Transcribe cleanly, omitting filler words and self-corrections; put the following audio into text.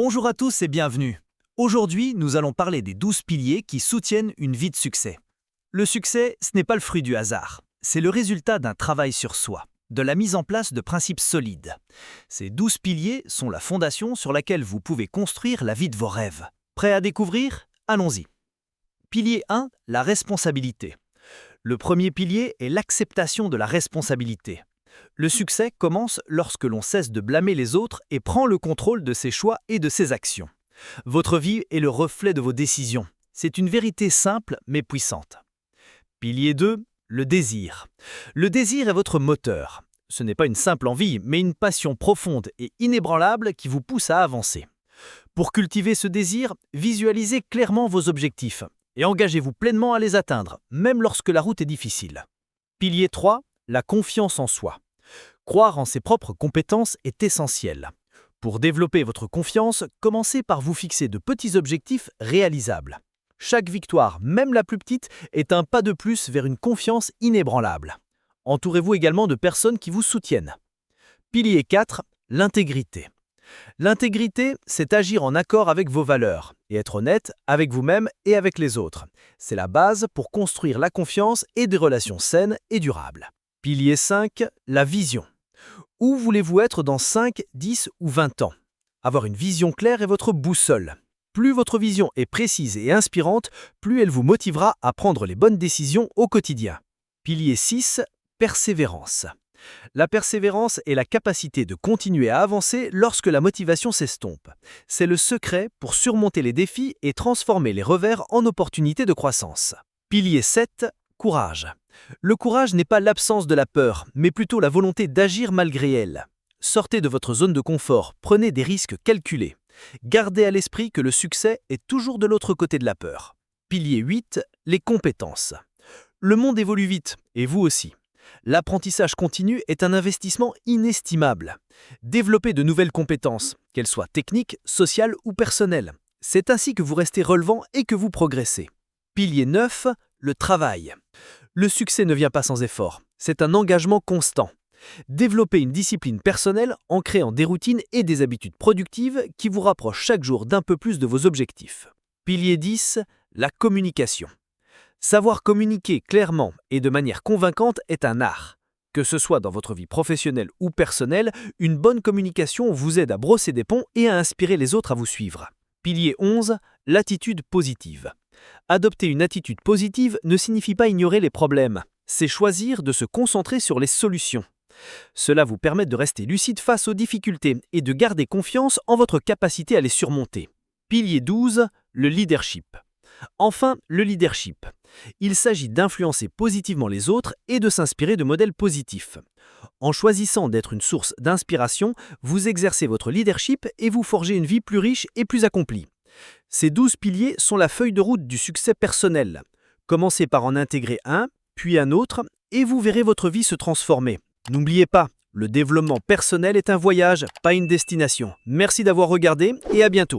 Bonjour à tous et bienvenue. Aujourd'hui, nous allons parler des 12 piliers qui soutiennent une vie de succès. Le succès, ce n'est pas le fruit du hasard. C'est le résultat d'un travail sur soi, de la mise en place de principes solides. Ces 12 piliers sont la fondation sur laquelle vous pouvez construire la vie de vos rêves. Prêt à découvrir? Allons-y. Pilier 1, la responsabilité. Le premier pilier est l'acceptation de la responsabilité. Le succès commence lorsque l'on cesse de blâmer les autres et prend le contrôle de ses choix et de ses actions. Votre vie est le reflet de vos décisions. C'est une vérité simple mais puissante. Pilier 2, le désir. Le désir est votre moteur. Ce n'est pas une simple envie, mais une passion profonde et inébranlable qui vous pousse à avancer. Pour cultiver ce désir, visualisez clairement vos objectifs et engagez-vous pleinement à les atteindre, même lorsque la route est difficile. Pilier 3, la confiance en soi. Croire en ses propres compétences est essentiel. Pour développer votre confiance, commencez par vous fixer de petits objectifs réalisables. Chaque victoire, même la plus petite, est un pas de plus vers une confiance inébranlable. Entourez-vous également de personnes qui vous soutiennent. Pilier 4, l'intégrité. L'intégrité, c'est agir en accord avec vos valeurs et être honnête avec vous-même et avec les autres. C'est la base pour construire la confiance et des relations saines et durables. Pilier 5, la vision. Où voulez-vous être dans 5, 10 ou 20 ans? Avoir une vision claire est votre boussole. Plus votre vision est précise et inspirante, plus elle vous motivera à prendre les bonnes décisions au quotidien. Pilier 6, persévérance. La persévérance est la capacité de continuer à avancer lorsque la motivation s'estompe. C'est le secret pour surmonter les défis et transformer les revers en opportunités de croissance. Pilier 7, courage. Le courage n'est pas l'absence de la peur, mais plutôt la volonté d'agir malgré elle. Sortez de votre zone de confort, prenez des risques calculés. Gardez à l'esprit que le succès est toujours de l'autre côté de la peur. Pilier 8, les compétences. Le monde évolue vite, et vous aussi. L'apprentissage continu est un investissement inestimable. Développez de nouvelles compétences, qu'elles soient techniques, sociales ou personnelles. C'est ainsi que vous restez relevant et que vous progressez. Pilier 9, le travail. Le succès ne vient pas sans effort, c'est un engagement constant. Développez une discipline personnelle en créant des routines et des habitudes productives qui vous rapprochent chaque jour d'un peu plus de vos objectifs. Pilier 10, la communication. Savoir communiquer clairement et de manière convaincante est un art. Que ce soit dans votre vie professionnelle ou personnelle, une bonne communication vous aide à brosser des ponts et à inspirer les autres à vous suivre. Pilier 11, l'attitude positive. Adopter une attitude positive ne signifie pas ignorer les problèmes, c'est choisir de se concentrer sur les solutions. Cela vous permet de rester lucide face aux difficultés et de garder confiance en votre capacité à les surmonter. Pilier 12, le leadership. Enfin, le leadership. Il s'agit d'influencer positivement les autres et de s'inspirer de modèles positifs. En choisissant d'être une source d'inspiration, vous exercez votre leadership et vous forgez une vie plus riche et plus accomplie. Ces 12 piliers sont la feuille de route du succès personnel. Commencez par en intégrer un, puis un autre, et vous verrez votre vie se transformer. N'oubliez pas, le développement personnel est un voyage, pas une destination. Merci d'avoir regardé et à bientôt.